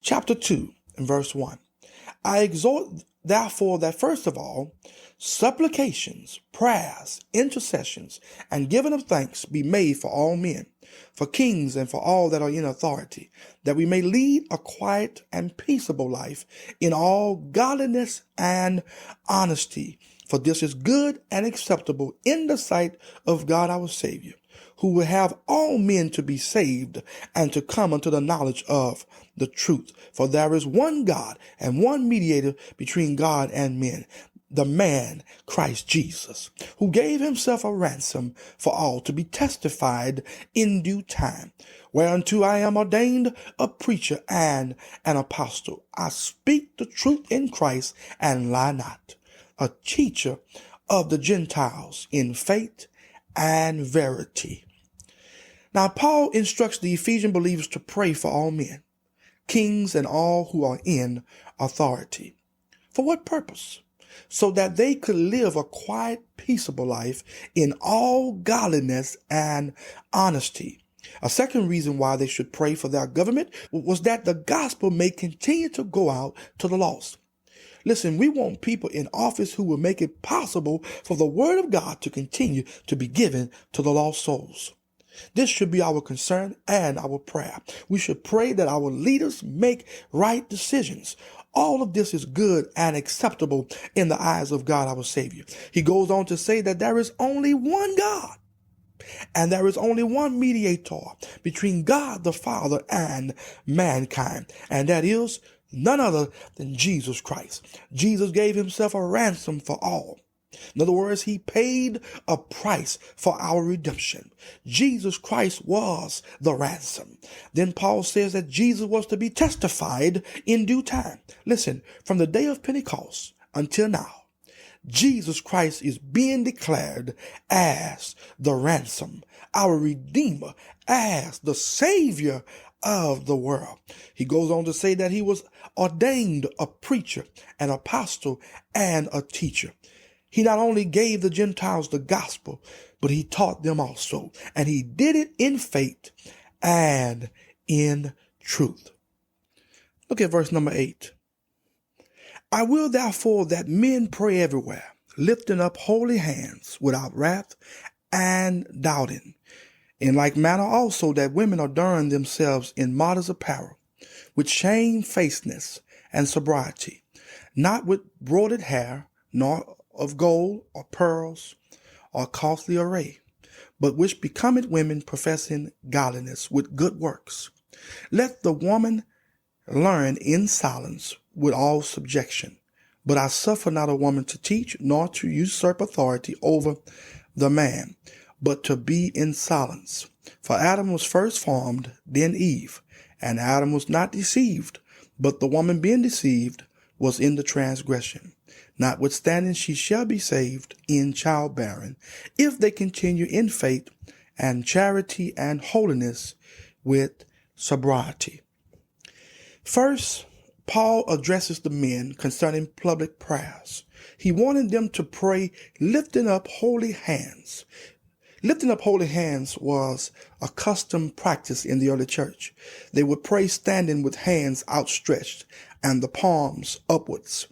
chapter 2 and verse 1. I exhort therefore that first of all, supplications, prayers, intercessions, and giving of thanks be made for all men, for kings and for all that are in authority, that we may lead a quiet and peaceable life in all godliness and honesty. For this is good and acceptable in the sight of God our Savior, who will have all men to be saved and to come unto the knowledge of the truth. For there is one God and one mediator between God and men, the man Christ Jesus, who gave himself a ransom for all, to be testified in due time. Whereunto I am ordained a preacher and an apostle. I speak the truth in Christ and lie not, a teacher of the Gentiles in faith and verity. Now, Paul instructs the Ephesian believers to pray for all men, kings, and all who are in authority. For what purpose? So that they could live a quiet, peaceable life in all godliness and honesty. A second reason why they should pray for their government was that the gospel may continue to go out to the lost. Listen, we want people in office who will make it possible for the word of God to continue to be given to the lost souls. This should be our concern and our prayer. We should pray that our leaders make right decisions. All of this is good and acceptable in the eyes of God our Savior. He goes on to say that there is only one God, and there is only one mediator between God the Father and mankind, and that is none other than Jesus Christ. Jesus gave himself a ransom for all. In other words, he paid a price for our redemption. Jesus Christ was the ransom. Then Paul says that Jesus was to be testified in due time. Listen, from the day of Pentecost until now, Jesus Christ is being declared as the ransom, our Redeemer, as the Savior of the world. He goes on to say that he was ordained a preacher, an apostle, and a teacher. He not only gave the Gentiles the gospel, but he taught them also. And he did it in faith and in truth. Look at verse number 8. I will therefore that men pray everywhere, lifting up holy hands without wrath and doubting. In like manner also that women adorn themselves in modest apparel, with shamefacedness and sobriety, not with broided hair, nor of gold or pearls or costly array, but which becometh women professing godliness with good works. Let the woman learn in silence with all subjection. But I suffer not a woman to teach, nor to usurp authority over the man, but to be in silence. For Adam was first formed, then Eve, and Adam was not deceived, but the woman being deceived was in the transgression. Notwithstanding, she shall be saved in childbearing, if they continue in faith and charity and holiness with sobriety. First, Paul addresses the men concerning public prayers. He wanted them to pray lifting up holy hands. Lifting up holy hands was a custom practice in the early church. They would pray standing with hands outstretched and the palms upwards.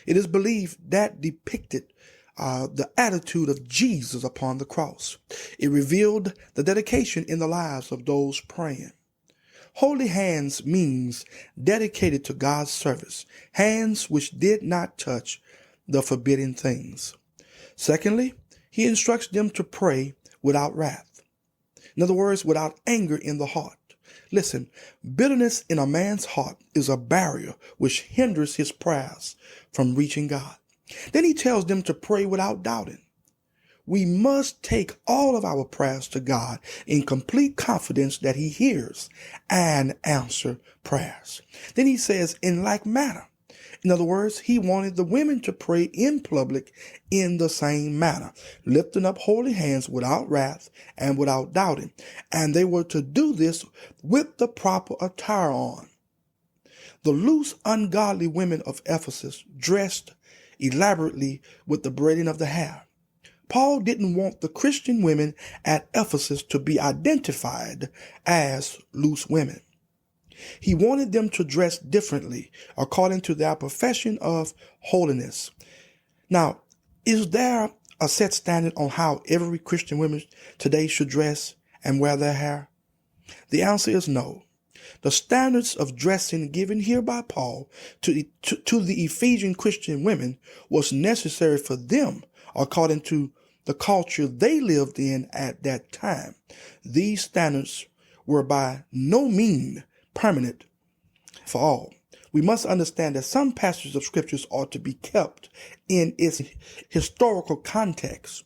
It is believed that depicted the attitude of Jesus upon the cross. It revealed the dedication in the lives of those praying. Holy hands means dedicated to God's service, hands which did not touch the forbidden things. Secondly, he instructs them to pray without wrath. In other words, without anger in the heart. Listen, bitterness in a man's heart is a barrier which hinders his prayers from reaching God. Then he tells them to pray without doubting. We must take all of our prayers to God in complete confidence that he hears and answers prayers. Then he says, in like manner. In other words, he wanted the women to pray in public in the same manner, lifting up holy hands without wrath and without doubting. And they were to do this with the proper attire on. The loose, ungodly women of Ephesus dressed elaborately with the braiding of the hair. Paul didn't want the Christian women at Ephesus to be identified as loose women. He wanted them to dress differently according to their profession of holiness. Now, is there a set standard on how every Christian woman today should dress and wear their hair? The answer is no. The standards of dressing given here by Paul to the Ephesian Christian women was necessary for them according to the culture they lived in at that time. These standards were by no means permanent for all. We must understand that some passages of scriptures are to be kept in its historical context.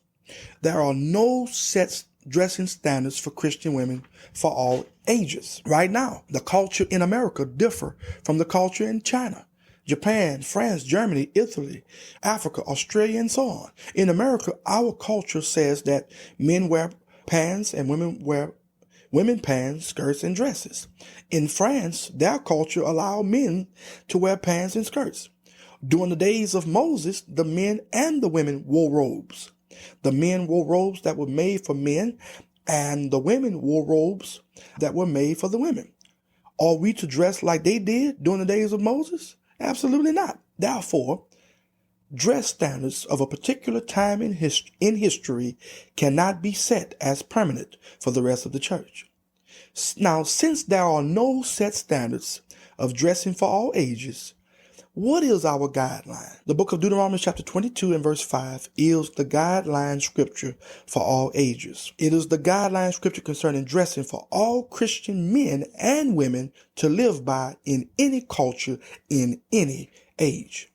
There are no set dressing standards for Christian women for all ages. Right now, the culture in America differ from the culture in China, Japan, France, Germany, Italy, Africa, Australia, and so on. In America, our culture says that men wear pants and women pants, skirts, and dresses. In France, their culture allowed men to wear pants and skirts. During the days of Moses, the men and the women wore robes. The men wore robes that were made for men, and the women wore robes that were made for the women. Are we to dress like they did during the days of Moses? Absolutely not. Therefore, dress standards of a particular time in history cannot be set as permanent for the rest of the church. Now, since there are no set standards of dressing for all ages, what is our guideline? The book of Deuteronomy chapter 22 and verse 5 is the guideline scripture for all ages. It is the guideline scripture concerning dressing for all Christian men and women to live by in any culture, in any age.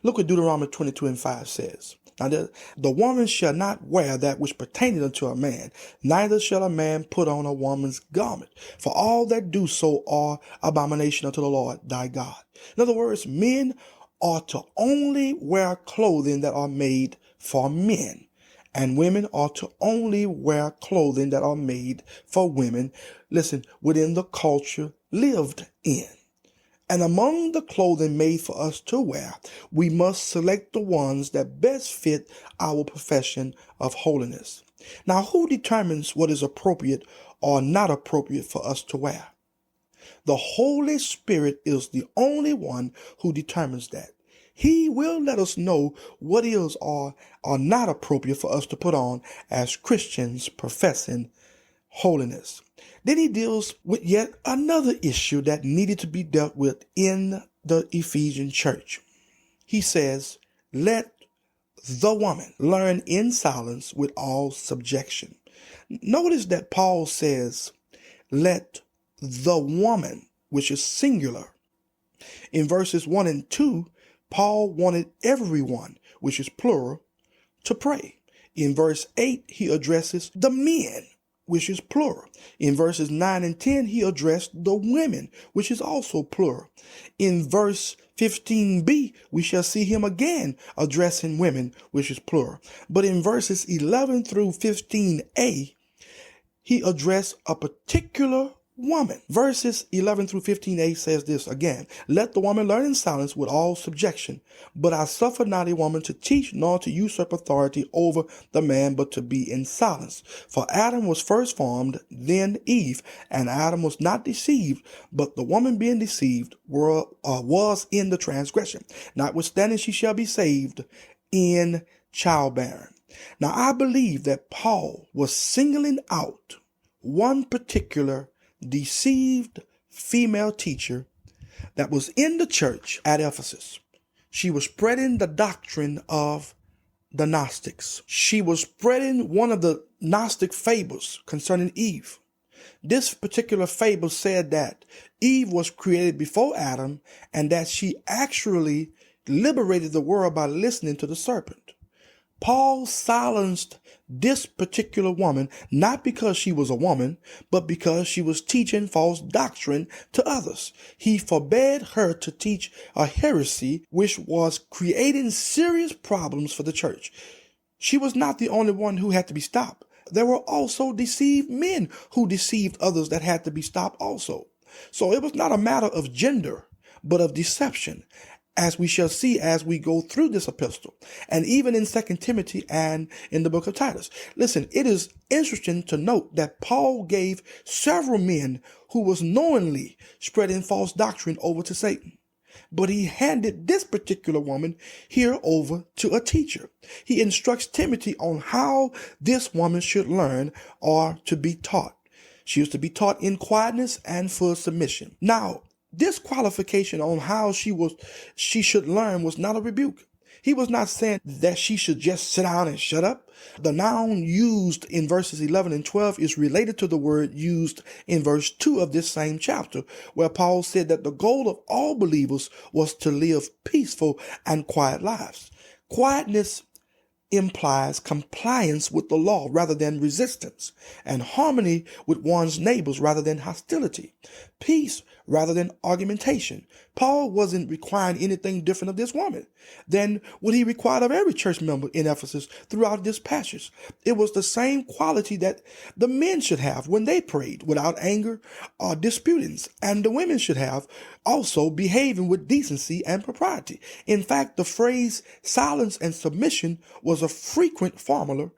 Look what Deuteronomy 22 and 5 says. Now, the woman shall not wear that which pertaineth unto a man, neither shall a man put on a woman's garment. For all that do so are abomination unto the Lord thy God. In other words, men are to only wear clothing that are made for men, and women are to only wear clothing that are made for women, listen, within the culture lived in. And among the clothing made for us to wear, we must select the ones that best fit our profession of holiness. Now, who determines what is appropriate or not appropriate for us to wear? The Holy Spirit is the only one who determines that. He will let us know what is or are not appropriate for us to put on as Christians professing holiness. Then he deals with yet another issue that needed to be dealt with in the Ephesian church. He says, let the woman learn in silence with all subjection. Notice that Paul says, let the woman, which is singular. In verses 1 and 2, Paul wanted everyone, which is plural, to pray. In verse 8, he addresses the men, which is plural. In verses 9 and 10, he addressed the women, which is also plural. In verse 15b, we shall see him again addressing women, which is plural. But in verses 11 through 15a, he addressed a particular woman. Verses 11 through 15a says this again, let the woman learn in silence with all subjection. But I suffer not a woman to teach, nor to usurp authority over the man, but to be in silence. For Adam was first formed, then Eve, and Adam was not deceived, but the woman being deceived was in the transgression. Notwithstanding, she shall be saved in childbearing. Now, I believe that Paul was singling out one particular deceived female teacher that was in the church at Ephesus. She was spreading the doctrine of the Gnostics. She was spreading one of the Gnostic fables concerning Eve. This particular fable said that Eve was created before Adam and that she actually liberated the world by listening to the serpent. Paul silenced this particular woman, not because she was a woman, but because she was teaching false doctrine to others. He forbade her to teach a heresy which was creating serious problems for the church. She was not the only one who had to be stopped. There were also deceived men who deceived others that had to be stopped also. So it was not a matter of gender, but of deception. as we shall see as we go through this epistle, and even in 2 Timothy and in the book of Titus. Listen, it is interesting to note that Paul gave several men who was knowingly spreading false doctrine over to Satan. But he handed this particular woman here over to a teacher. He instructs Timothy on how this woman should learn or to be taught. She was to be taught in quietness and full submission. Now, this qualification on how she should learn was not a rebuke. He was not saying that she should just sit down and shut up. The noun used in verses 11 and 12 is related to the word used in verse 2 of this same chapter, where Paul said that the goal of all believers was to live peaceful and quiet lives. Quietness implies compliance with the law rather than resistance, and harmony with one's neighbors rather than hostility, peace rather than argumentation. Paul wasn't requiring anything different of this woman than what he required of every church member in Ephesus throughout this passage. It was the same quality that the men should have when they prayed, without anger or disputings, and the women should have also behaving with decency and propriety. In fact, the phrase silence and submission was a frequent formula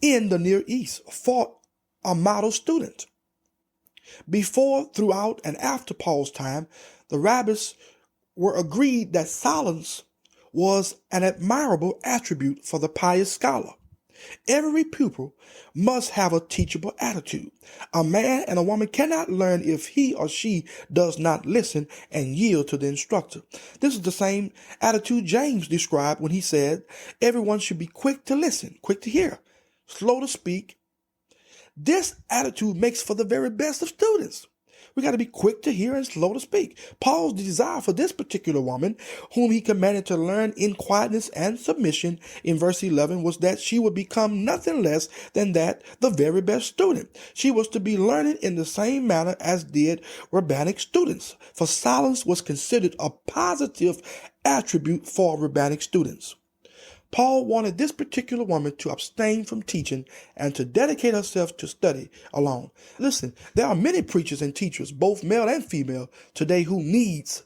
in the Near East for a model student. Before, throughout, and after Paul's time, the rabbis were agreed that silence was an admirable attribute for the pious scholar. Every pupil must have a teachable attitude. A man and a woman cannot learn if he or she does not listen and yield to the instructor. This is the same attitude James described when he said, everyone should be quick to listen, quick to hear, slow to speak. This attitude makes for the very best of students. We got to be quick to hear and slow to speak. Paul's desire for this particular woman, whom he commanded to learn in quietness and submission in verse 11, was that she would become nothing less than that, the very best student. She was to be learning in the same manner as did rabbinic students, for silence was considered a positive attribute for rabbinic students. Paul wanted this particular woman to abstain from teaching and to dedicate herself to study alone. Listen, there are many preachers and teachers, both male and female, today who needs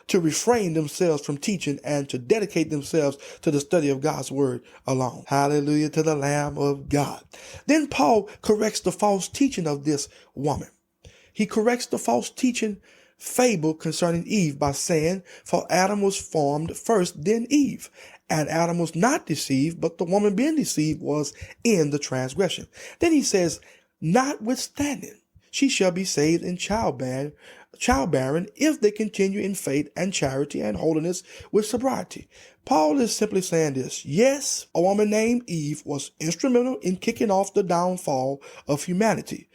to refrain themselves from teaching and to dedicate themselves to the study of God's word alone. Hallelujah to the Lamb of God. Then Paul corrects the false teaching of this woman. He corrects the false teaching fable concerning Eve by saying, for Adam was formed first, then Eve. And Adam was not deceived, but the woman being deceived was in the transgression. Then he says, notwithstanding, she shall be saved in childbearing if they continue in faith and charity and holiness with sobriety. Paul is simply saying this. Yes, a woman named Eve was instrumental in kicking off the downfall of humanity.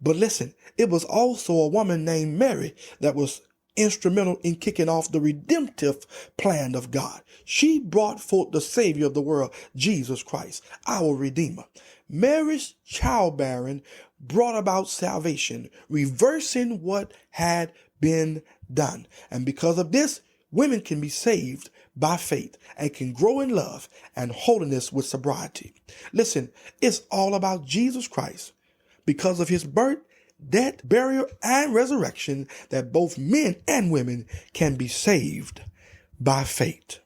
But listen, it was also a woman named Mary that was instrumental in kicking off the redemptive plan of God. She brought forth the Savior of the world, Jesus Christ, our Redeemer. Mary's childbearing brought about salvation, reversing what had been done. And because of this, women can be saved by faith and can grow in love and holiness with sobriety. Listen, it's all about Jesus Christ. Because of his birth, death, burial, and resurrection, that both men and women can be saved by faith.